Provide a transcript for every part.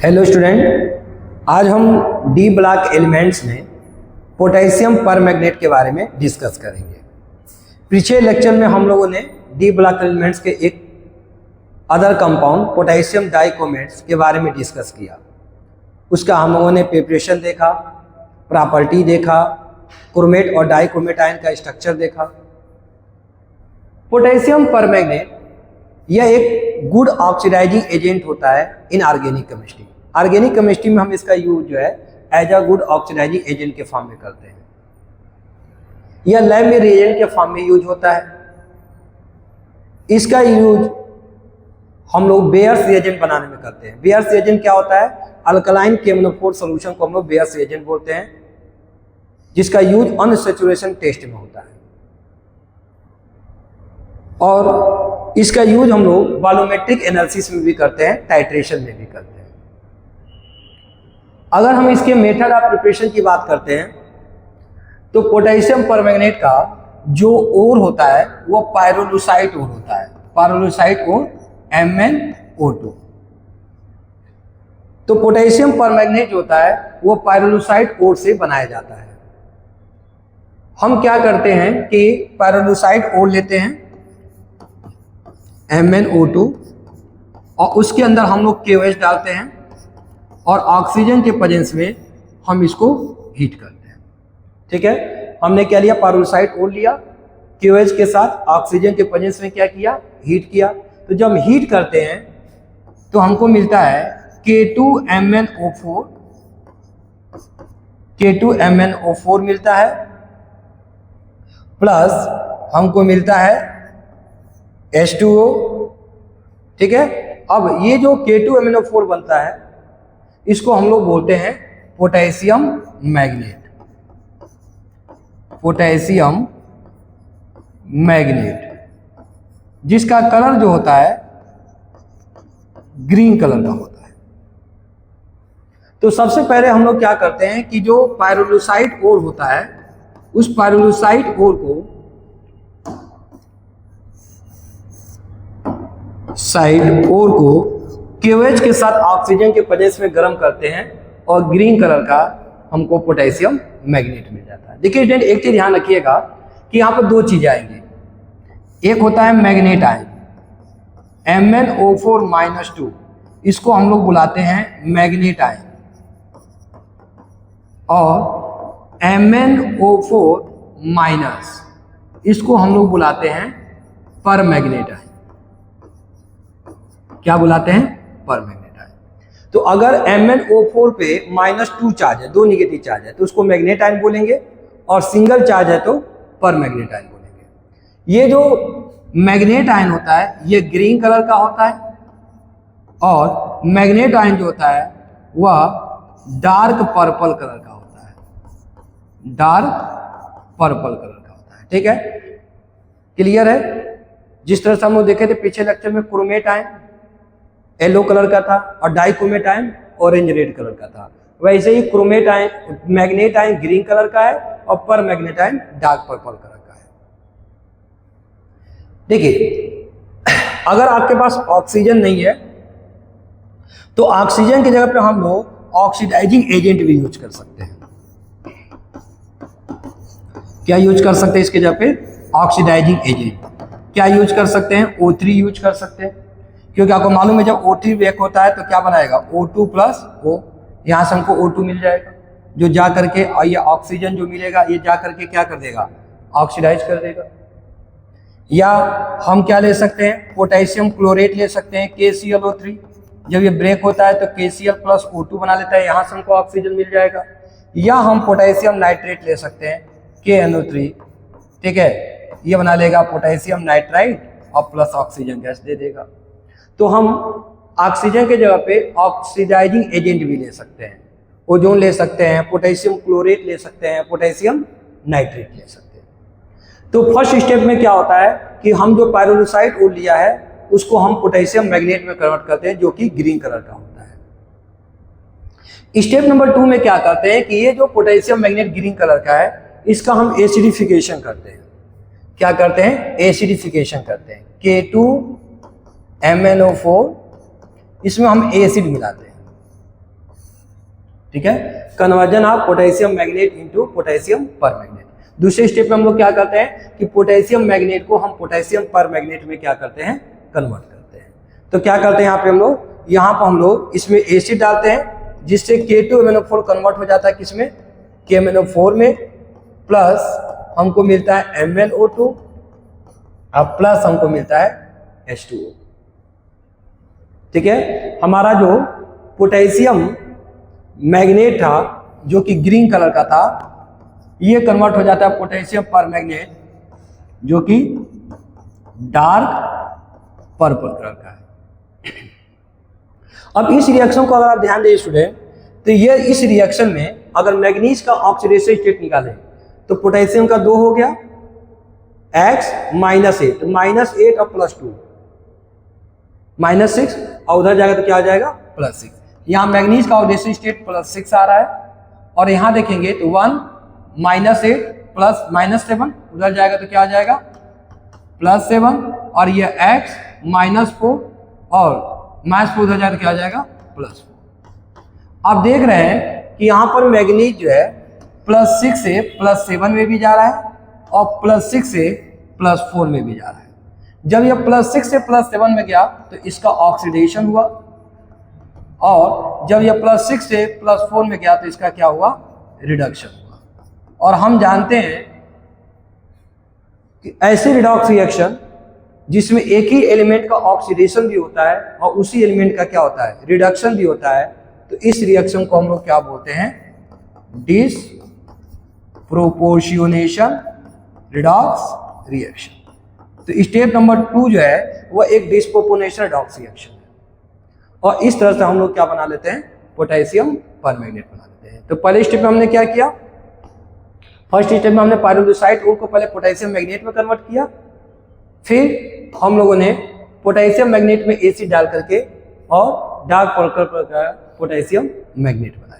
Hello student, आज हम D block elements में पोटेशियम परमैंगनेट के बारे में डिस्कस करेंगे। पिछले लेक्चर में हम लोगों ने डी ब्लॉक एलिमेंट्स के एक अदर कंपाउंड पोटेशियम डाइक्रोमेट्स के बारे में डिस्कस किया। उसका हम लोगों ने प्रिपरेशन देखा, प्रॉपर्टी देखा, क्रोमेट और डाइक्रोमेट आयन का स्ट्रक्चर देखा। पोटेशियम परमैंगनेट यह एक गुड ऑक्सीडाइजिंग एजेंट होता है in organic chemistry. Organic chemistry में हम इसका यूज जो है as a good oxidising agent के फॉर्म में करते हैं। यह लैब में रिएजेंट के फॉर्म में यूज होता है। इसका यूज हम लोग बेयर्स रिएजेंट बनाने में करते हैं। बेयर्स रिएजेंट क्या होता है? अल्कलाइन केमनोफोर सॉल्यूशन को हम लोग बेयर्स रिएजेंट बोलते हैं, जिसका यूज अनसैचुरेशन टेस्ट में होता है। और इसका यूज हम लोग वॉल्यूमेट्रिक एनालिसिस में भी करते हैं, टाइट्रेशन में भी करते हैं। अगर हम इसके मेथड ऑफ प्रिपरेशन की बात करते हैं तो पोटेशियम परमैंगनेट का जो ओर होता है वो पायरोलुसाइट ओर होता है। पायरोलुसाइट ओर MnO2। तो पोटेशियम परमैंगनेट जो होता है वो पायरोलुसाइट ओर से बनाया जाता है। हम क्या करते हैं कि पायरोलुसाइट ओर लेते हैं MnO2 और उसके अंदर हम लोग KOH डालते हैं और ऑक्सीजन के प्रेजेंस में हम इसको हीट करते हैं। ठीक है, हमने क्या लिया? पायरोलुसाइट ओर लिया, KOH के साथ ऑक्सीजन के प्रेजेंस में क्या किया? हीट किया। तो जब हम हीट करते हैं तो हमको मिलता है K2MnO4। K2MnO4 मिलता है, प्लस हमको मिलता है H2O। ठीक है, अब ये जो K2MnO4 बनता है इसको हम लोग बोलते हैं पोटेशियम मैग्नेट। पोटेशियम मैग्नेट जिसका कलर जो होता है ग्रीन कलर का होता है। तो सबसे पहले हम लोग क्या करते हैं कि जो पायरोलुसाइट ओर होता है उस पायरोलुसाइट ओर को साइड ओर को KOH के साथ ऑक्सीजन के प्रेजेंस में गर्म करते हैं और ग्रीन कलर का हमको पोटेशियम मैग्नेट मिल जाता है। देखिए स्टूडेंट, एक चीज ध्यान रखिएगा कि यहाँ पर दो चीजें आएंगी। एक होता है मैग्नेट आयन MnO4-2, इसको हम लोग बुलाते हैं मैग्नेट आयन, और MnO4- इसको हम लोग बुलाते हैं परमैंगनेट आयन। क्या बुलाते हैं? Permanganate ion. तो अगर MnO4 पे -2 चार्ज है, 2 निगेटिव चार्ज है, तो उसको मैग्नेट आयन बोलेंगे, और सिंगल चार्ज है तो परमैंगनेट आयन बोलेंगे। ये जो मैग्नेट आयन होता है ये ग्रीन कलर का होता है, और मैग्नेट आयन जो होता है वह डार्क पर्पल कलर का होता है। डार्क पर्पल कलर का होता है। ठीक है, क्लियर है? जिस तरह से हम लोग देखे थे पिछले लेक्चर में, क्रोमेट आयन येलो कलर का था और dichromate ion orange red colour का था, वैसे ही chromate ion manganate ion green colour का है और permanganate ion dark purple colour का है। देखिए, अगर आपके पास ऑक्सीजन नहीं है तो ऑक्सीजन की जगह पे हम लोग ऑक्सीडाइजिंग एजेंट भी यूज कर सकते हैं। क्या यूज कर सकते हैं इसके जगह पे? Oxidising agent. क्या यूज कर सकते हैं? O3 यूज कर सकते हैं, क्योंकि आपको मालूम है जब O3 ब्रेक होता है तो क्या बनाएगा? O2 + O। यहाँ से हमको O2 मिल जाएगा, जो जा करके, और ये ऑक्सीजन जो मिलेगा ये जा करके क्या कर देगा? ऑक्सीडाइज कर देगा। या हम क्या ले सकते हैं? पोटेशियम क्लोरेट ले सकते हैं, KClO3। जब ये ब्रेक होता है तो KCl + O2 बना लेता है, यहाँ से हमको ऑक्सीजन मिल जाएगा। या हम पोटेशियम नाइट्रेट ले सकते हैं, KNO3। ठीक है, ये बना लेगा पोटेशियम नाइट्राइट और प्लस ऑक्सीजन गैस दे देगा। तो हम ऑक्सीजन के जगह पे ऑक्सीडाइजिंग एजेंट भी ले सकते हैं, ओजोन ले सकते हैं, पोटेशियम क्लोरेट ले सकते हैं, पोटेशियम नाइट्रेट ले सकते हैं। तो फर्स्ट स्टेप में क्या होता है कि हम जो पायरोलुसाइट ओर लिया है उसको हम पोटेशियम मैग्नेट में कन्वर्ट करते हैं, जो कि ग्रीन कलर का होता है। स्टेप नंबर 2 में क्या करते हैं कि ये जो पोटेशियम मैग्नेट ग्रीन कलर का है इसका हम एसिडिफिकेशन करते हैं। क्या करते हैं? एसिडिफिकेशन करते हैं। K2MnO4 इसमें हम एसिड मिलाते हैं। ठीक है, conversion of potassium magnet into potassium पर मैग्नेट। दूसरे स्टेप में हम लोग क्या करते हैं कि पोटेशियम मैग्नेट को हम पोटेशियम पर मैग्नेट में क्या करते हैं, कन्वर्ट करते हैं। तो क्या करते हैं यहाँ पे हम लोग, यहाँ पर हम लोग इसमें एसिड डालते हैं जिससे K2MnO4 कन्वर्ट हो जाता है किसमें, KMnO4 में, प्लस हमको मिलता है MnO2 और प्लस हमको मिलता है H2O। ठीक है, हमारा जो पोटेशियम मैग्नेट था जो कि ग्रीन कलर का था, ये कन्वर्ट हो जाता है पोटेशियम पर मैग्नेट जो कि डार्क पर्पल कलर का है। अब इस रिएक्शन को अगर आप ध्यान दें स्टूडेंट, तो ये इस रिएक्शन में अगर मैग्नीज का ऑक्सीडेशन स्टेट निकालें तो पोटेशियम का 2 हो गया, X -8, -8 और +2 -6, और उधर जाएगा तो क्या हो जाएगा +6। यहाँ मैग्नीज का ऑक्सीडेशन स्टेट +6 आ रहा है, और यहाँ देखेंगे तो 1 -8 प्लस -7, उधर जाएगा तो क्या हो जाएगा +7, और ये X -4 और -4 उधर जाएगा तो क्या हो जाएगा +4। आप देख रहे हैं कि यहाँ पर मैग्नीज जो है +6 से +7 में भी जा रहा है और +6 से +4 में भी जा रहा है। जब यह +6 से +7 में गया तो इसका ऑक्सीडेशन हुआ, और जब यह +6 से +4 में गया तो इसका क्या हुआ, रिडक्शन हुआ। और हम जानते हैं कि ऐसे रिडॉक्स रिएक्शन जिसमें एक ही एलिमेंट का ऑक्सीडेशन भी होता है और उसी एलिमेंट का क्या होता है, रिडक्शन भी होता है, तो इस रिएक्शन को हम लोग क्या बोलते हैं, डिसप्रोपोर्शनेशन रिडॉक्स रिएक्शन। तो स्टेप नंबर 2 जो है वह एक डिसप्रोपोर्शनेशन रिडॉक्स रिएक्शन है, और इस तरह से हम लोग क्या बना लेते हैं, पोटेशियम परमैंगनेट बना लेते हैं। तो पहले स्टेप में हमने क्या किया, फर्स्ट स्टेप में हमने पायरोलुसाइड ओर को पहले पोटेशियम मैग्नेट में कन्वर्ट किया, फिर हम लोगों ने पोटेशियम मैग्नेट में एसिड डाल करके और डार्क पर्पल का पोटेशियम मैग्नेट बनाया।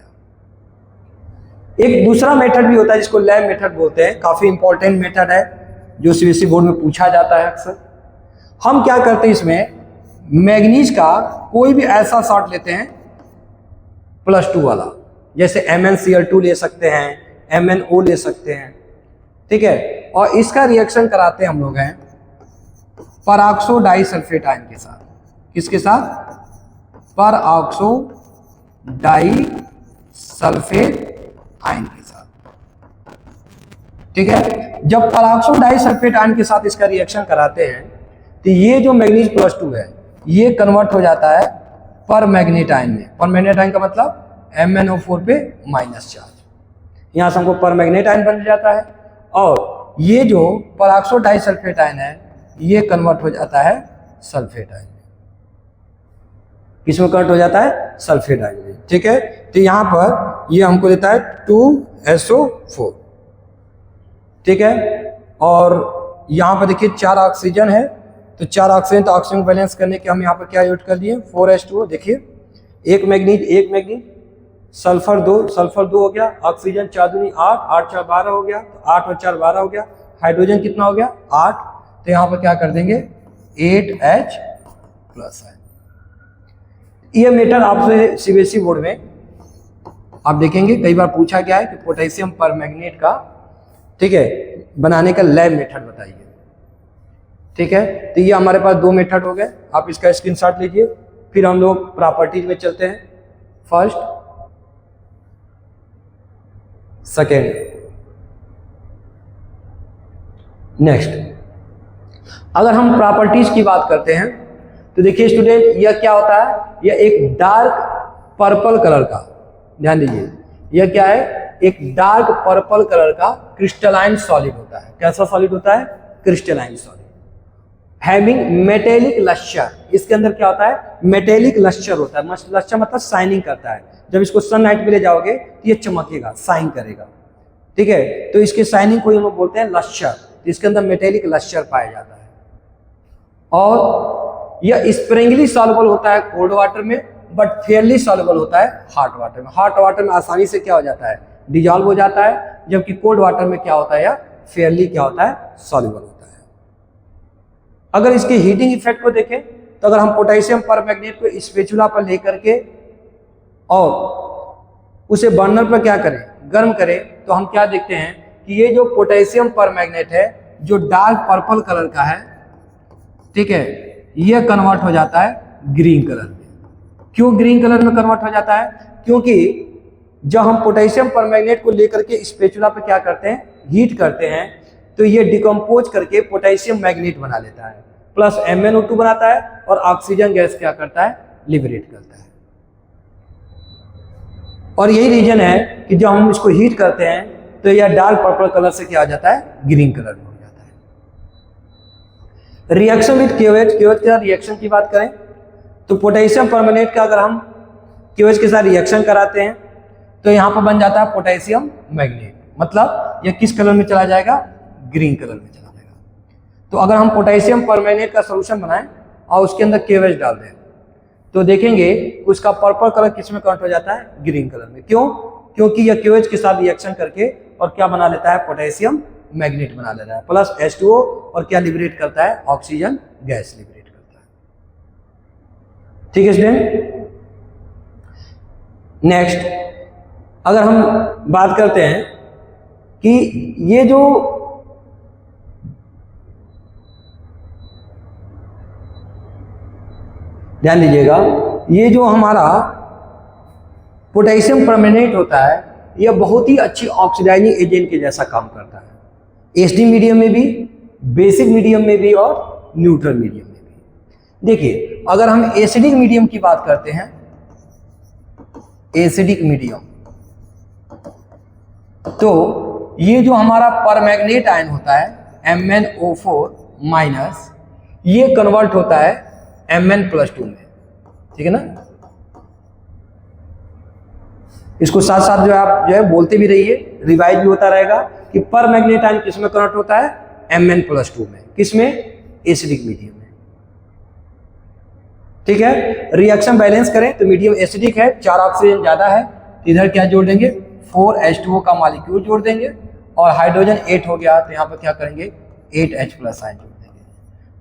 एक दूसरा मेथड भी होता है जिसको लैब मेथड बोलते हैं, काफी इंपॉर्टेंट मेथड है जो सीबीएसई बोर्ड में पूछा जाता है अक्सर। हम क्या करते हैं, इसमें मैग्नीज का कोई भी ऐसा सॉल्ट लेते हैं +2 वाला, जैसे MnCl2 ले सकते हैं, MnO ले सकते हैं, ठीक है, और इसका रिएक्शन कराते हम लोग हैं परऑक्सो डाइसल्फेट आयन के साथ। किसके साथ, परऑक्सो डाइसल्फेट आयन के साथ। ठीक है, जब परऑक्सो डाइसल्फेट आयन के साथ इसका रिएक्शन कराते हैं तो ये जो मैग्नीज +2 है ये कन्वर्ट हो जाता है परमैंगनेट आयन में। परमैंगनेट आयन का मतलब MnO4 पे माइनस चार्ज, यहाँ से हमको परमैंगनेट आयन बन जाता है, और ये जो परऑक्सो डाइसल्फेट आयन है ये कन्वर्ट हो जाता है सल्फेट आयन में। किसमें कन्वर्ट हो जाता है, सल्फेट आयन में। ठीक है, तो यहाँ पर ये हमको देता है 2SO4। ठीक है, और यहाँ पर देखिए 4 ऑक्सीजन है, तो 4 ऑक्सीजन, तो ऑक्सीजन बैलेंस करने के हम यहाँ पर क्या यूज कर लिए, 4H2O। देखिए एक मैग्नीज, सल्फर 2 हो गया, ऑक्सीजन 4 दूनी 8, 8 4 12 हो गया, तो 8 और 4 12 हो गया, हाइड्रोजन कितना हो गया 8, तो यहाँ पर क्या कर देंगे 8H+ है। ये मेथड आपसे सीबीएसई बोर्ड में आप देखेंगे कई बार पूछा गया है कि पोटेशियम परमैंगनेट का, ठीक है, बनाने का लैब मेथड बताइए। ठीक है, तो ये हमारे पास 2 मेथड हो गए, आप इसका स्क्रीनशॉट लीजिए। फिर हम लोग प्रॉपर्टीज में चलते हैं, फर्स्ट सेकेंड नेक्स्ट। अगर हम प्रॉपर्टीज की बात करते हैं तो देखिए स्टूडेंट, यह क्या होता है, यह एक डार्क पर्पल कलर का, ध्यान दीजिए, यह क्या है, एक डार्क पर्पल कलर का क्रिस्टलाइन सॉलिड होता है। कैसा सॉलिड होता है, crystalline solid, having metallic lustre. इसके अंदर क्या होता है, मेटेलिक लस्टर होता है। लस्टर मतलब शाइनिंग करता है, जब इसको सनलाइट में ले जाओगे तो ये चमकेगा, शाइन करेगा। ठीक है, तो इसके शाइनिंग को हम लोग बोलते हैं लस्टर, तो इसके अंदर मेटेलिक लस्टर पाया जाता है। और यह स्प्रिंगली सॉल्युबल होता है कोल्ड वाटर में, बट फेयरली सॉल्युबल होता है हॉट वाटर में। हॉट वाटर में आसानी से क्या हो जाता है, डिजॉल्व हो जाता है, जबकि कोल्ड वाटर में क्या होता है, या फेयरली क्या होता है, सॉल्युबल होता है। अगर इसके हीटिंग इफेक्ट को देखें तो अगर हम पोटेशियम परमैंगनेट को स्पैचुला पर लेकर के और उसे बर्नर पर क्या करें, गर्म करें, तो हम क्या देखते हैं कि ये जो पोटेशियम परमैंगनेट है जो डार्क पर्पल कलर का है, ठीक है, ये कन्वर्ट हो जाता है ग्रीन कलर में। क्यों ग्रीन कलर में कन्वर्ट हो जाता है? क्योंकि जब हम पोटेशियम परमैंगनेट को लेकर के स्पैचुला पे क्या करते हैं, हीट करते हैं, तो ये डिकम्पोज करके पोटेशियम मैग्नेट बना लेता है, प्लस MnO2 बनाता है और ऑक्सीजन गैस क्या करता है, लिबरेट करता है। और यही रीजन है कि जब हम इसको हीट करते हैं तो यह डार्क पर्पल कलर से क्या हो जाता है, ग्रीन कलर में हो जाता है। रिएक्शन विद KOH, KOH के साथ रिएक्शन की बात करें तो पोटेशियम परमैंगनेट का अगर हम KOH के साथ रिएक्शन कराते हैं तो यहाँ पर बन जाता है पोटेशियम मैग्नेट, मतलब यह किस कलर में चला जाएगा, ग्रीन कलर में चला जाएगा। तो अगर हम पोटेशियम परमैंगनेट का सोल्यूशन बनाएं और उसके अंदर KOH डाल दें तो देखेंगे उसका पर्पल कलर किस में कन्वर्ट हो जाता है, ग्रीन कलर में। क्यों? क्योंकि यह KOH के साथ रिएक्शन करके और क्या बना लेता है, पोटेशियम मैग्नेट बना लेता है, प्लस H2O और क्या लिबरेट करता है, ऑक्सीजन गैस लिबरेट करता है। ठीक है स्टूडेंट। नेक्स्ट अगर हम बात करते हैं कि ये जो ध्यान दीजिएगा, ये जो हमारा पोटेशियम परमैंगनेट होता है यह बहुत ही अच्छी ऑक्सीडाइजिंग एजेंट के जैसा काम करता है, एसिडिक मीडियम में भी, बेसिक मीडियम में भी और न्यूट्रल मीडियम में भी। देखिए अगर हम एसिडिक मीडियम की बात करते हैं, एसिडिक मीडियम, तो ये जो हमारा परमैंगनेट आयन होता है MnO4 माइनस, ये कन्वर्ट होता है Mn+2 में, ठीक है ना। इसको साथ साथ जो आप जो है बोलते भी रहिए, रिवाइज भी होता रहेगा कि परमैंगनेट आयन किस में कन्वर्ट होता है, Mn+2 में, किसमें, एसिडिक मीडियम में। ठीक है, रिएक्शन बैलेंस करें तो मीडियम एसिडिक है, 4 ऑक्सीजन ज्यादा है, इधर क्या जोड़ देंगे, 4H2O का मॉलिक्यूल जोड़ देंगे और हाइड्रोजन 8 हो गया तो यहाँ पर क्या करेंगे, 8H+ आयन जोड़ देंगे।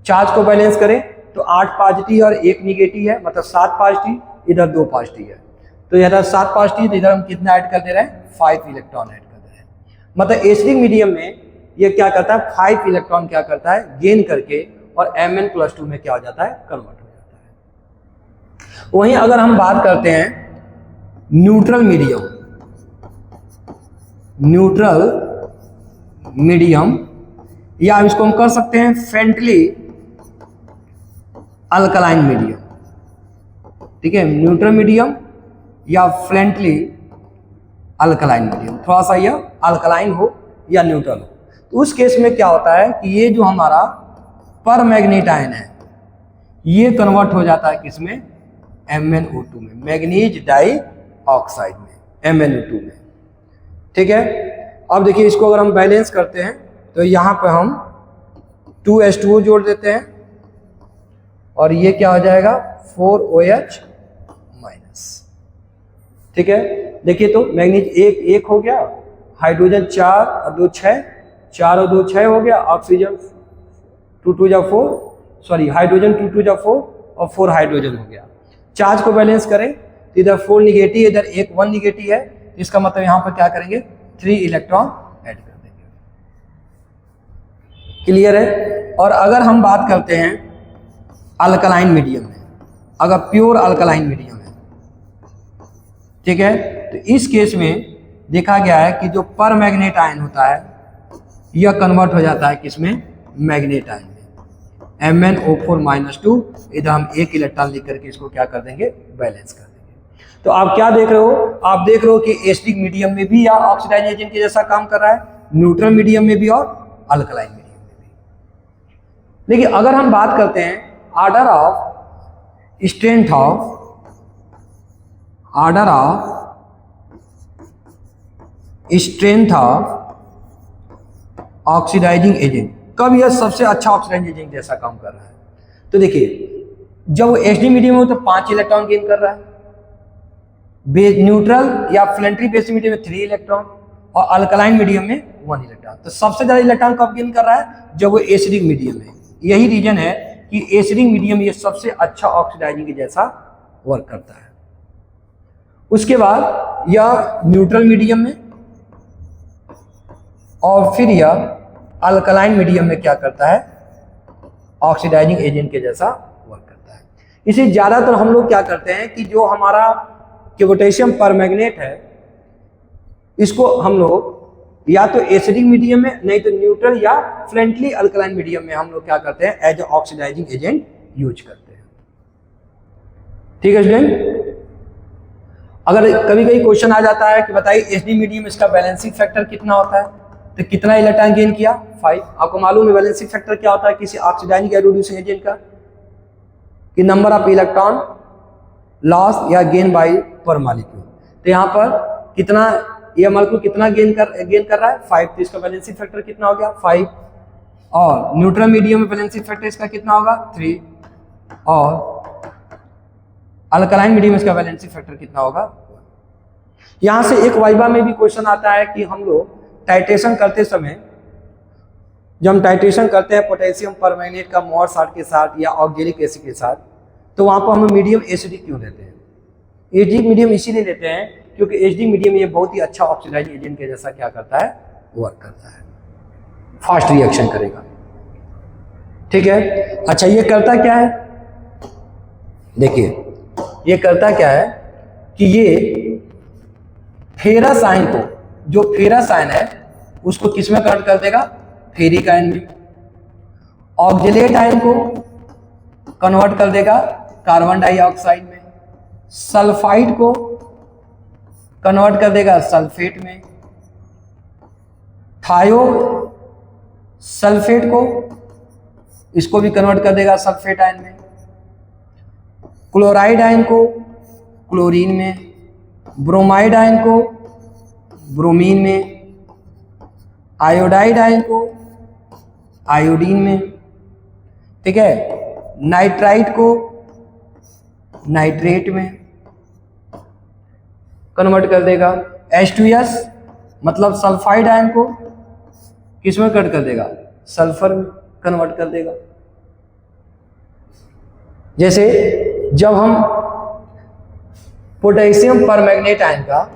चार्ज को बैलेंस करें तो 8 पॉजिटिव और 1 निगेटिव है, मतलब 7 पॉजिटिव, इधर 2 पॉजिटिव है, तो इधर 7 पॉजिटिव, तो इधर हम कितना ऐड कर दे रहे हैं, 5 इलेक्ट्रॉन ऐड कर दे रहे हैं। मतलब एसिडिक मीडियम में ये क्या करता है, 5 इलेक्ट्रॉन क्या करता है, गेन करके और Mn+2 में क्या हो जाता है, कन्वर्ट हो जाता है। वहीं अगर हम बात करते हैं न्यूट्रल मीडियम, न्यूट्रल मीडियम, या इसको हम कर सकते हैं फ्रेंडली अल्कलाइन मीडियम, ठीक है, न्यूट्रल मीडियम या फ्रेंडली अल्कलाइन मीडियम, थोड़ा सा यह अल्कलाइन हो या न्यूट्रल हो। तो उस केस में क्या होता है कि ये जो हमारा परमैंगनेट आयन है ये कन्वर्ट हो जाता है किसमें, MnO2 में, मैग्नीज डाई ऑक्साइड में, MnO2 में। ठीक है, अब देखिए इसको अगर हम बैलेंस करते हैं तो यहाँ पर हम 2H2O जोड़ देते हैं और ये क्या हो जाएगा, 4OH-। ठीक है, देखिए तो मैग्नीज 1 हो गया, हाइड्रोजन 4 और 2 6, 4 और 2 6 हो गया, ऑक्सीजन 2 2 जा 4, सॉरी हाइड्रोजन 2 2 जा 4 और 4 हाइड्रोजन हो गया। चार्ज को बैलेंस करें तो इधर 4 निगेटिव, इधर 1 निगेटिव है, इसका मतलब यहाँ पर क्या करेंगे, 3 इलेक्ट्रॉन ऐड कर देंगे। क्लियर है। और अगर हम बात करते हैं अल्कलाइन मीडियम में, अगर प्योर अल्कलाइन मीडियम है, ठीक है, तो इस केस में देखा गया है कि जो परमैंगनेट आयन होता है यह कन्वर्ट हो जाता है किसमें, मैग्नेट आयन में, MnO4-2, इधर हम 1 इलेक्ट्रॉन लिख करके इसको क्या कर देंगे, बैलेंस कर देंगे। तो आप क्या देख रहे हो, आप देख रहे हो कि एसिडिक मीडियम में भी या ऑक्सीडाइजिंग एजेंट के जैसा काम कर रहा है, न्यूट्रल मीडियम में भी और अल्कलाइन मीडियम में भी। देखिए अगर हम बात करते हैं order of strength of, order of strength of oxidising agent, कब यह सबसे अच्छा ऑक्सीडाइजिंग एजेंट जैसा काम कर रहा है, तो देखिए जब वो एसिडिक मीडियम हो तो 5 इलेक्ट्रॉन गेन कर रहा है, न्यूट्रल या फ्लेंट्री बेसिक मीडियम में 3 इलेक्ट्रॉन और अल्कलाइन मीडियम में 1 इलेक्ट्रॉन। तो सबसे ज्यादा इलेक्ट्रॉन कब गेन कर रहा है, जब वो एसिडिक मीडियम है। यही रीजन है कि एसिडिक मीडियम ये सबसे अच्छा ऑक्सीडाइजिंग के जैसा वर्क करता है। उसके बाद यह न्यूट्रल मीडियम में और फिर यह अल्कलाइन मीडियम में क्या करता है, ऑक्सीडाइजिंग एजेंट के जैसा वर्क करता है। इसे ज्यादातर हम लोग क्या करते हैं कि जो हमारा पोटेशियम परमैंगनेट है इसको हम लोग या तो एसिडिक मीडियम में, नहीं तो न्यूट्रल या फ्रेंडली अल्कलाइन मीडियम में हम लोग क्या करते हैं, एज ऑक्सीडाइजिंग एजेंट यूज करते हैं। ठीक है स्टूडेंट, अगर कभी कभी क्वेश्चन आ जाता है कि बताइए एसिडिक मीडियम इसका बैलेंसिंग फैक्टर कितना होता है, तो कितना इलेक्ट्रॉन गेन किया, 5। आपको मालूम है बैलेंसिंग फैक्टर क्या होता है किसी ऑक्सीडाइजिंग या रिड्यूसिंग एजेंट का, कि नंबर ऑफ इलेक्ट्रॉन लॉस या गेन बाय पर मॉलिक्यूल। तो यहाँ पर कितना ये मॉलिक्यूल कितना गेन कर रहा है, 5। तो इसका बैलेंसिंग फैक्टर कितना हो गया, 5। और न्यूट्रल मीडियम में बैलेंसिंग फैक्टर इसका कितना होगा, 3। और अल्कलाइन मीडियम में इसका बैलेंसिंग फैक्टर कितना होगा। यहां से एक वाइवा में भी क्वेश्चन आता है कि हम लोग टाइट्रेशन करते समय, जब हम टाइट्रेशन करते हैं पोटेशियम परमैंगनेट का मोर साल्ट के साथ या ऑक्जेलिक एसिड के साथ, तो वहां पर हम मीडियम एसिडिक क्यों लेते हैं। एसिडिक मीडियम इसीलिए लेते हैं क्योंकि एसिडिक मीडियम ये बहुत ही अच्छा ऑक्सीडाइजिंग एजेंट के जैसा क्या करता है, वर्क करता है, फास्ट रिएक्शन करेगा। ठीक है, अच्छा ये करता क्या है, देखिए ये करता क्या है कि ये फेरस आयन को, जो फेरस आयन है उसको किस में कन्वर्ट कर देगा, फेरिक आयन में। ऑक्जेलेट आयन को कन्वर्ट कर देगा कार्बन डाइऑक्साइड में। सल्फाइड को कन्वर्ट कर देगा सल्फेट में। थायो सल्फेट को इसको भी कन्वर्ट कर देगा सल्फेट आयन में। क्लोराइड आयन को क्लोरीन में। ब्रोमाइड आयन को ब्रोमीन में। आयोडाइड आयन को आयोडीन में। ठीक है, नाइट्राइट को नाइट्रेट में कन्वर्ट कर देगा। H2S मतलब सल्फाइड आयन को किस में कन्वर्ट कर देगा, सल्फर में कन्वर्ट कर देगा। जैसे जब हम पोटेशियम परमैंगनेट आयन का,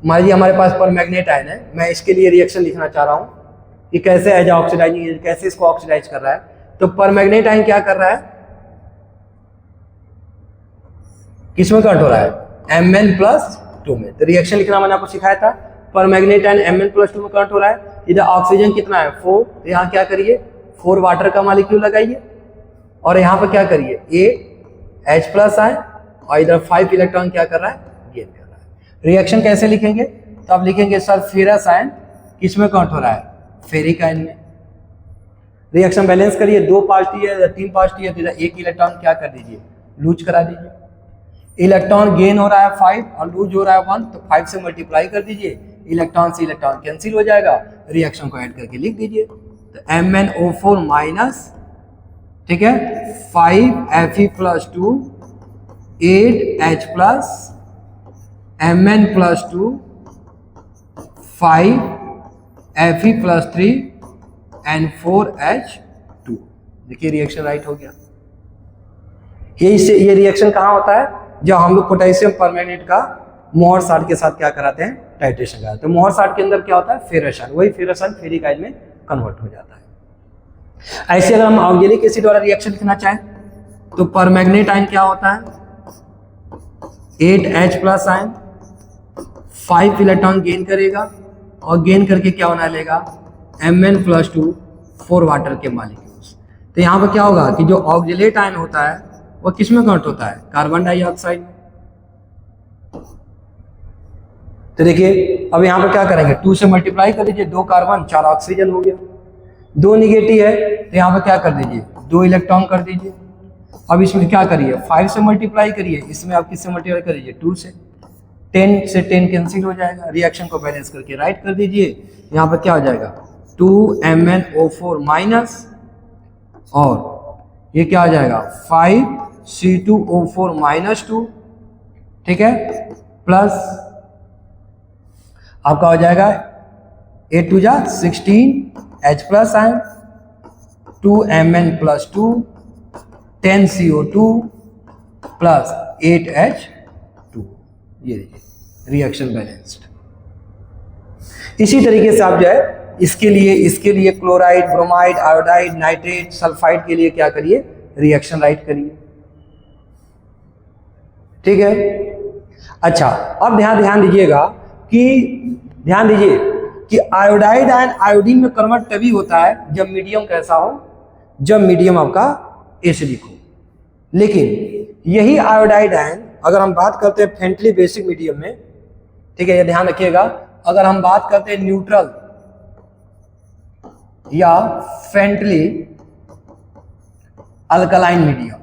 मान लीजिए हमारे पास परमैंगनेट आयन है, मैं इसके लिए रिएक्शन लिखना चाह रहा हूं कि कैसे एज ऑक्सीडाइजिंग, कैसे इसको ऑक्सीडाइज कर रहा है। तो परमैंगनेट आयन क्या कर रहा है, किस में कन्वर्ट हो रहा है, Mn+2 में। तो रिएक्शन लिखना मैंने आपको सिखाया था, परमैंगनेट आयन Mn+2 में कन्वर्ट हो रहा है। इधर ऑक्सीजन कितना है, 4। तो यहाँ क्या करिए, 4 वाटर का मॉलिक्यूल लगाइए और यहाँ पर क्या करिए, 8 H+ आयन, और इधर 5 इलेक्ट्रॉन क्या कर रहा है, गेन कर रहा है। रिएक्शन कैसे लिखेंगे, तो आप लिखेंगे सर फेरस आयन किस में कन्वर्ट हो रहा है, फेरिक आयन में। रिएक्शन बैलेंस करिए, 2 पॉजिटिव है या 3 पॉजिटिव है, तो इधर 1 इलेक्ट्रॉन क्या कर दीजिए, लूज करा दीजिए। इलेक्ट्रॉन गेन हो रहा है 5 और लूज हो रहा है 1, तो 5 से मल्टीप्लाई कर दीजिए, इलेक्ट्रॉन से इलेक्ट्रॉन कैंसिल हो जाएगा, रिएक्शन को ऐड करके लिख दीजिए। तो MnO4 माइनस, ठीक है, 5Fe+2 8H+, Mn+2 5Fe+3 and 4H2। देखिए रिएक्शन राइट हो गया। ये रिएक्शन कहाँ होता है, जब हम लोग पोटेशियम परमैंगनेट का मोहर साल्ट के साथ क्या कराते हैं, टाइट्रेशन कराते हैं। तो मोहर साल्ट के अंदर क्या होता है, फेरस आयन, वही फेरस आयन फेरिक आयन में कन्वर्ट हो जाता है। ऐसे अगर हम ऑक्जेलिक एसिड वाला रिएक्शन लिखना चाहें तो परमैंगनेट आयन क्या होता है, 8H+ आयन 5 इलेक्ट्रॉन गेन करेगा और गेन करके क्या बना लेगा, Mn+2 4 वाटर के मॉलिक्यूल्स। तो यहाँ पर क्या होगा कि जो ऑक्जेलेट आयन होता है वो किस में कन्वर्ट होता है, कार्बन डाइऑक्साइड में। तो देखिए अब यहाँ पर क्या करेंगे, 2 से मल्टीप्लाई कर दीजिए, 2 कार्बन 4 ऑक्सीजन हो गया। 2 निगेटिव है तो यहाँ पर क्या कर दीजिए, 2 इलेक्ट्रॉन कर दीजिए। अब इसमें क्या करिए, 5 से मल्टीप्लाई करिए, इसमें आप किससे मल्टीप्लाई करिए, 2 से। 10 से 10 कैंसिल हो जाएगा, रिएक्शन को बैलेंस करके राइट कर दीजिए। यहाँ पर क्या हो जाएगा, 2MnO4 माइनस, और ये क्या हो जाएगा, 5C2O4 -2, ठीक है, प्लस आपका हो जाएगा 8 2 16 H+ ion, 2Mn+2 10CO2 plus 8H2। ये देखिए रिएक्शन बैलेंस्ड। इसी तरीके से आप जो है इसके लिए chloride, bromide, iodide, nitrate, sulphide के लिए क्या करिए, रिएक्शन राइट करिए। ठीक है। अच्छा, अब ध्यान दीजिए कि आयोडाइड आयन आयोडीन में कन्वर्ट तभी होता है जब मीडियम कैसा हो, जब मीडियम आपका एसिडिक हो। लेकिन यही आयोडाइड आयन अगर हम बात करते हैं फेंटली बेसिक मीडियम में, ठीक है, ये ध्यान रखिएगा, अगर हम बात करते हैं न्यूट्रल या फेंटली अल्कलाइन मीडियम,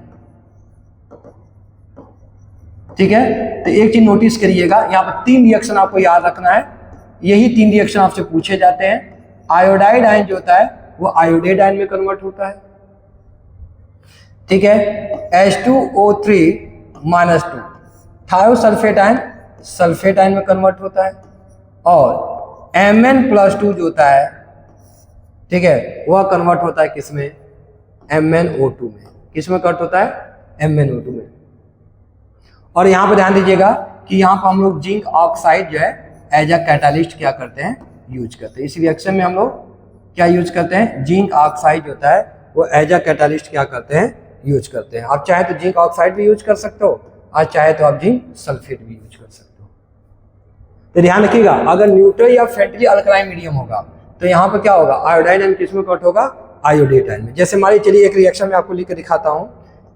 ठीक है, तो एक चीज नोटिस करिएगा, यहां पर 3 रिएक्शन आपको याद रखना है। यही 3 रिएक्शन आपसे पूछे जाते हैं। आयोडाइड आयन जो होता है वो आयोडेट आयन में कन्वर्ट होता है, ठीक है, H2O3 -2, thiosulphate ion sulphate ion में कन्वर्ट होता है, और Mn+2 जो होता है, ठीक है, वह कन्वर्ट होता है किसमें, MnO2 में। किसमें कन्वर्ट होता है, MnO2 में। और यहाँ पर ध्यान दीजिएगा कि यहाँ पर हम लोग जिंक ऑक्साइड जो है एज अ कैटालिस्ट क्या करते हैं, यूज करते हैं। इस रिएक्शन में हम लोग क्या यूज करते हैं, जिंक ऑक्साइड होता है वो एज अ कैटालिस्ट क्या करते हैं, यूज करते हैं। आप चाहे तो जिंक ऑक्साइड भी यूज कर सकते हो, और चाहे तो आप जिंक सल्फेट भी यूज कर सकते हो। तो ध्यान रखिएगा, अगर न्यूट्रल या फेंटली अल्कलाइन मीडियम होगा तो यहाँ पर क्या होगा, आयोडाइड आयन किसमें कन्वर्ट होगा, आयोडेट आयन में। जैसे मान चलिए एक रिएक्शन में आपको लिख कर दिखाता हूँ।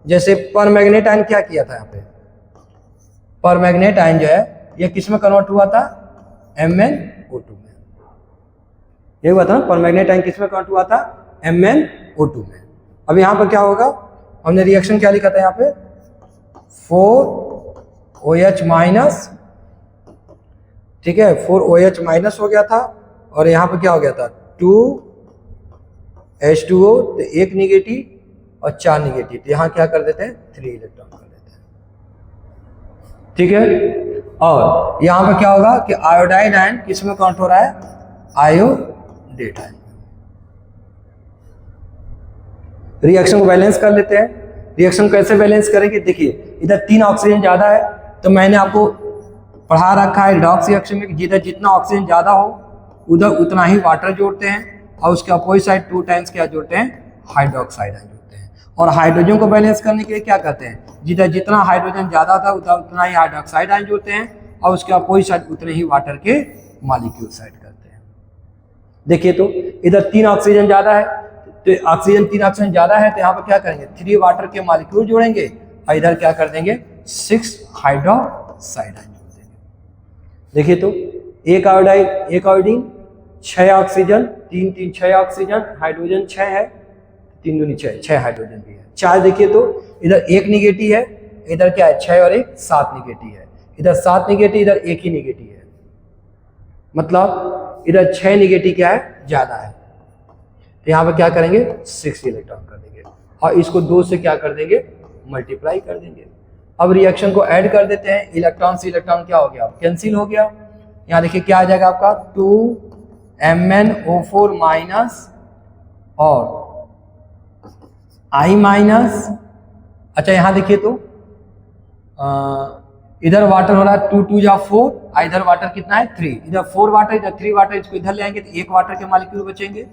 जैसे परमैंगनेट आयन क्या किया था, यहाँ पे परमैंगनेट आयन जो है ये किसमें कन्वर्ट हुआ था, MnO2 में। ये हुआ था, परमैंगनेट आयन किसमें कन्वर्ट हुआ था, MnO2 में। अब यहाँ पर क्या होगा, हमने रिएक्शन क्या लिखा था यहाँ पे, 4OH-, ठीक है, 4OH- हो गया था, और यहाँ पर क्या हो गया था, 2H2O, तो 1 निगेटिव और 4 निगेटिव, तो यहाँ क्या कर देते हैं, 3 इलेक्ट्रॉन कर देते हैं, ठीक है। और यहाँ पर क्या होगा कि आयोडाइड आयन किसमें कन्वर्ट हो रहा है, आयोडेट आयन। रिएक्शन को बैलेंस कर लेते हैं। रिएक्शन कैसे बैलेंस करेंगे, देखिए इधर 3 ऑक्सीजन ज्यादा है, तो मैंने आपको पढ़ा रखा है रिडॉक्स रिएक्शन में कि जिधर जितना ऑक्सीजन ज्यादा हो उधर उतना ही वाटर जोड़ते हैं, और उसके अपोजिट साइड 2 टाइम्स क्या जोड़ते हैं, हाइड्रोक्साइड आयन जोड़ते हैं। और हाइड्रोजन को बैलेंस करने के लिए क्या करते हैं, जिधर जितना हाइड्रोजन ज्यादा था उधर उतना ही हाइड्रोक्साइड आयन जोड़ते हैं, और उसके अपोजिट साइड उतने ही वाटर के मॉलिक्यूल साइड करते हैं। देखिए तो इधर 3 ऑक्सीजन ज्यादा है, तो ऑक्सीजन 3 ऑक्सीजन ज्यादा है, तो यहाँ पर क्या करेंगे, 3 वाटर के मॉलिक्यूल जोड़ेंगे, और इधर क्या कर देंगे, 6 हाइड्रोक्साइड आयन जोड़ देंगे। देखिए तो एक आयोडीन 6 ऑक्सीजन, 3 6 ऑक्सीजन, हाइड्रोजन 6 है, 3 दूनी 6 हाइड्रोजन भी है, 4। देखिए तो इधर 1 निगेटिव है, इधर क्या है, 6 और 1 7 निगेटिव है, इधर 7 निगेटिव, इधर 1 ही निगेटिव है, मतलब इधर 6 निगेटिव क्या है, ज्यादा है। तो यहाँ पर क्या करेंगे, 6 इलेक्ट्रॉन कर देंगे, और इसको 2 से क्या कर देंगे, मल्टीप्लाई कर देंगे। अब रिएक्शन को ऐड कर देते हैं, इलेक्ट्रॉन से इलेक्ट्रॉन क्या हो गया, कैंसिल हो गया। यहाँ देखिए क्या आ जाएगा आपका, 2MnO4- और I-। अच्छा यहाँ देखिए तो इधर वाटर हो रहा है 2 2 या 4, इधर वाटर कितना है 3, इधर 4 वाटर, इधर 3 वाटर, इसको इधर ले आएंगे तो 1 वाटर के मॉलिक्यूल बचेंगे,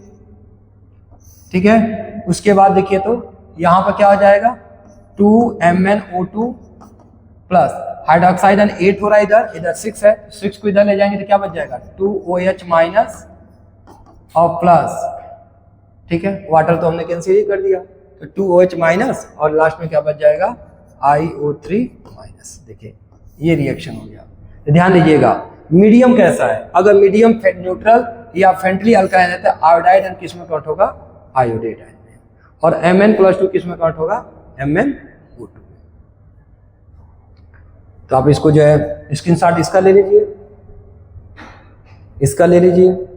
ठीक है। उसके बाद देखिए तो यहाँ पर क्या हो जाएगा, 2MnO2 प्लस हाइड्रोक्साइड आयन 8 हो रहा है, इधर 6 है, 6 को इधर ले जाएंगे तो क्या बच जाएगा, 2OH- और प्लस, ठीक है, वाटर तो हमने कैंसिल ही कर दिया, तो 2OH- और लास्ट में क्या बच जाएगा, IO3-। देखिए ये रिएक्शन हो गया। तो ध्यान दीजिएगा मीडियम कैसा है, अगर मीडियम न्यूट्रल या फेंटली अल्कालाइन है तो आयोडाइड आयन किस में कन्वर्ट होगा, आयोडेट आयन में, और Mn+2 किस में कन्वर्ट होगा, MnO2 में। तो आप इसको जो है स्क्रीनशॉट इसका ले लीजिए, इसका ले लीजिए,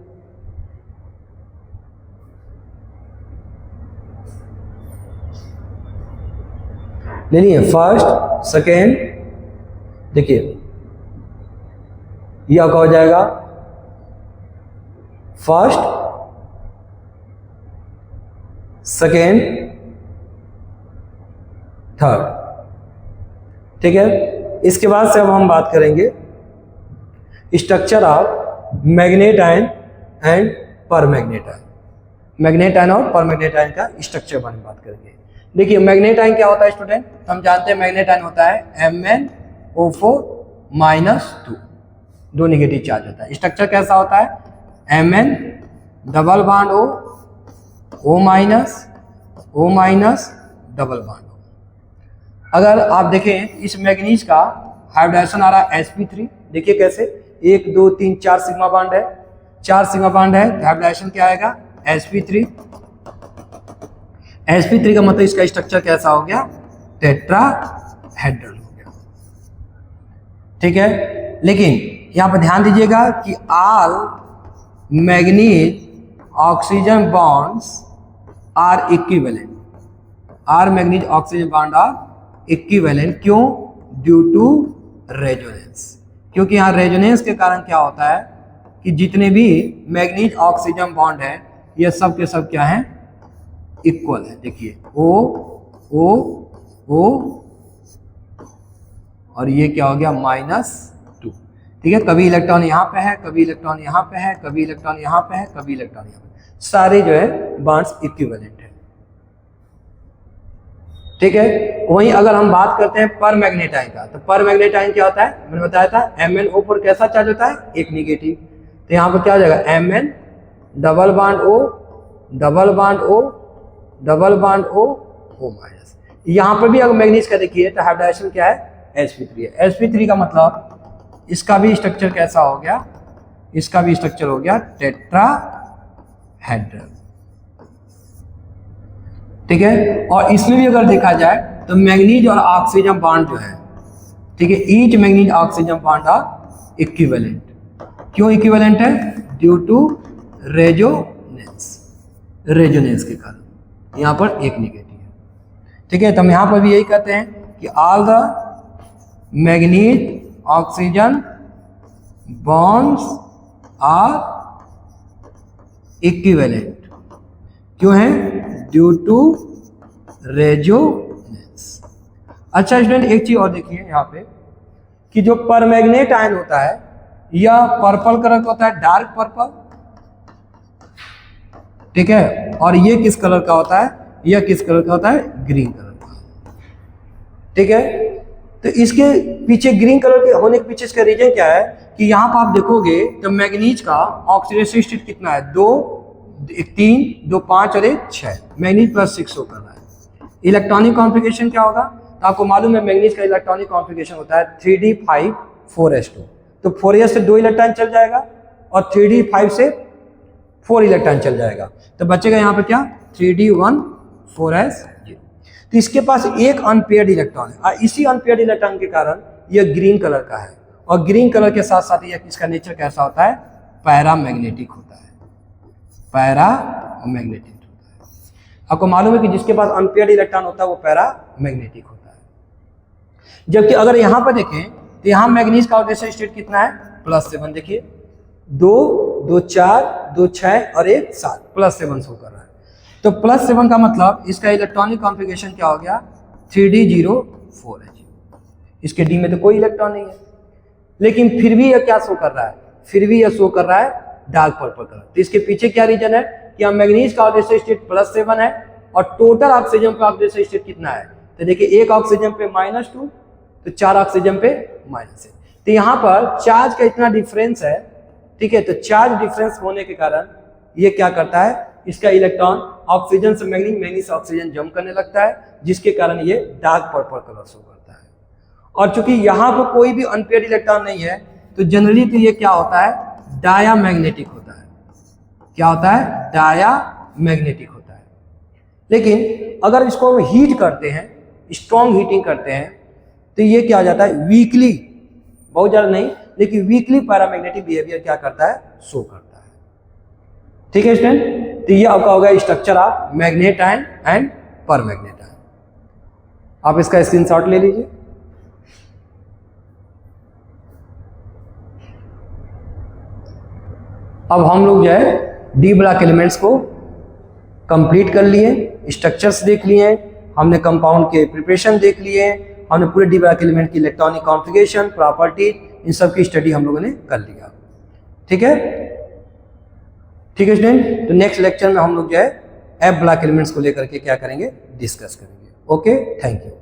ले लिए फर्स्ट सेकेंड। देखिए यह क्या हो जाएगा, फर्स्ट सेकेंड थर्ड, ठीक है। इसके बाद से अब हम बात करेंगे structure of manganate ion and परमैग्नेट ion. Manganate ion और परमैग्नेट आयन का स्ट्रक्चर बारे में बात करेंगे। देखिए मैग्नेट आयन क्या होता है स्टूडेंट, हम जानते हैं मैग्नेट आयन होता है MnO4-2, दो नेगेटिव चार्ज होता है। स्ट्रक्चर कैसा होता है Mn double bond O minus double bond O। अगर आप देखें इस मैग्नीज का हाइब्रिडाइजेशन आ रहा है sp3, देखिए कैसे 1 2 3 4 सिग्मा बॉन्ड है, 4 सिग्मा बॉन्ड है, हाइब्रिडाइजेशन क्या आएगा sp3। sp3 का मतलब इसका स्ट्रक्चर कैसा हो गया, टेट्राहेड्रल हो गया। ठीक है, लेकिन यहां पर ध्यान दीजिएगा कि all manganese oxygen bonds are equivalent, are manganese oxygen bond are equivalent. क्यों, ड्यू टू रेजोनेंस, क्योंकि यहाँ रेजोनेंस के कारण क्या होता है कि जितने भी मैग्नीज ऑक्सीजन बॉन्ड है ये सब के सब क्या है, इक्वल है। देखिए O O O और ये क्या हो गया -2। ठीक है, कभी इलेक्ट्रॉन यहाँ पे है, कभी इलेक्ट्रॉन यहाँ पे है, कभी इलेक्ट्रॉन यहाँ पे है, कभी इलेक्ट्रॉन यहाँ पे, सारे जो है बॉन्ड्स इक्विवेलेंट है। ठीक है, वहीं अगर हम बात करते हैं पर मैग्नेट आयन का, तो पर मैग्नेट आयन क्या होता है, मैंने बताया था MnO4 कैसा चार्ज होता है, एक निगेटिव। तो यहाँ पर क्या हो जाएगा Mn double bond O double bond O double bond O minus. यहाँ पर भी अगर मैग्नीज का देखिए तो हाइब्रिडाइजेशन क्या है sp3 है। sp3 का मतलब इसका भी स्ट्रक्चर कैसा हो गया, इसका भी स्ट्रक्चर हो गया टेट्राहेड्रल। ठीक है, और इसमें भी अगर देखा जाए तो मैग्नीज और ऑक्सीजन बॉन्ड जो है, ठीक है, each manganese oxygen bond are equivalent. क्यों इक्विवेलेंट है, ड्यू टू रेजोनेंस के कारण यहाँ पर एक नेगेटिव है। ठीक है, तो हम यहाँ पर भी यही कहते हैं कि all the manganese oxygen bonds are equivalent. क्यों है, ड्यू टू रेजोनेंस। अच्छा स्टूडेंट, एक चीज और देखिए यहाँ पे कि जो परमैग्नेट आयन होता है यह पर्पल कलर का होता है, डार्क पर्पल। ठीक है, और ये किस कलर का होता है, यह किस कलर का होता है, ग्रीन कलर का। ठीक है, तो इसके पीछे ग्रीन कलर के होने के पीछे इसका रीजन क्या है कि यहाँ पर आप देखोगे तो मैग्नीज का ऑक्सीडेशन स्टेट कितना है, 2 1 3 2 5 और 1 6, मैग्नीज +6 शो कर रहा है। इलेक्ट्रॉनिक कॉन्फ़िगरेशन क्या होगा, तो आपको मालूम है मैग्नीज का इलेक्ट्रॉनिक कॉन्फ़िगरेशन होता है 3d5 4s2। तो 4s से 2 इलेक्ट्रॉन चल जाएगा और 3d5 से 4 इलेक्ट्रॉन चल जाएगा, तो बचेगा यहाँ पे क्या 3d1 4s0। तो इसके पास एक अनपेयर्ड इलेक्ट्रॉन है, इसी अनपेयर्ड इलेक्ट्रॉन के कारण यह ग्रीन कलर का है, और ग्रीन कलर के साथ साथ यह इसका नेचर कैसा होता है, पैरामैग्नेटिक होता है, पैरामैग्नेटिक होता है। आपको मालूम है कि जिसके पास अनपेयर्ड इलेक्ट्रॉन होता है वो पैरामैग्नेटिक होता है। जबकि अगर यहाँ पर देखें तो यहाँ मैग्नीज का ऑक्सीडेशन स्टेट कितना है, +7। देखिए 2 2 4 2 6 और 1 7, +7 शो कर रहा है। तो +7 का मतलब इसका इलेक्ट्रॉनिक कॉन्फ़िगरेशन क्या हो गया, 3d04H। इसके डी में तो कोई इलेक्ट्रॉन नहीं है, लेकिन फिर भी यह क्या शो कर रहा है, फिर भी यह शो कर रहा है डार्क पर्पल कलर। तो इसके पीछे क्या रीजन है कि हम मैग्नीज का ऑक्सीडेशन स्टेट +7 है और टोटल ऑक्सीजन पे ऑक्सीडेशन स्टेट कितना है, तो देखिए 1 ऑक्सीजन पे -2, तो 4 ऑक्सीजन पे -1। तो यहाँ पर चार्ज का इतना डिफरेंस है। ठीक है, तो चार्ज डिफरेंस होने के कारण ये क्या करता है, इसका इलेक्ट्रॉन ऑक्सीजन से मैग्नीज से ऑक्सीजन जंप करने लगता है, जिसके कारण ये डार्क पर्पल कलर शो करता है। और चूंकि यहाँ पर कोई भी अनपेयर्ड इलेक्ट्रॉन नहीं है, तो जनरली तो ये क्या होता है, डायामैग्नेटिक होता है। क्या होता है, डायामैग्नेटिक होता है। लेकिन अगर इसको हम हीट करते हैं, स्ट्रॉन्ग हीटिंग करते हैं, तो ये क्या हो जाता है, वीकली, बहुत ज़्यादा नहीं लेकिन वीकली पैरामैग्नेटिक बिहेवियर क्या करता है, शो करता है। ठीक है स्टूडेंट, तो ये आपका होगा structure of manganate ion and परमैग्नेट ion. आप इसका स्क्रीनशॉट ले लीजिए। अब हम लोग जो है डी ब्लॉक एलिमेंट्स को कंप्लीट कर लिए, स्ट्रक्चर्स देख लिए, हमने कंपाउंड के प्रिपरेशन देख लिए, हमने पूरे डी ब्लॉक एलिमेंट की इलेक्ट्रॉनिक कॉन्फ़िगरेशन, प्रॉपर्टी, इन सब की स्टडी हम लोगों ने कर लिया। ठीक है, ठीक है स्टूडेंट। तो नेक्स्ट लेक्चर में हम लोग जो है एफ ब्लॉक एलिमेंट्स को लेकर के क्या करेंगे, डिस्कस करेंगे। Okay, thank you.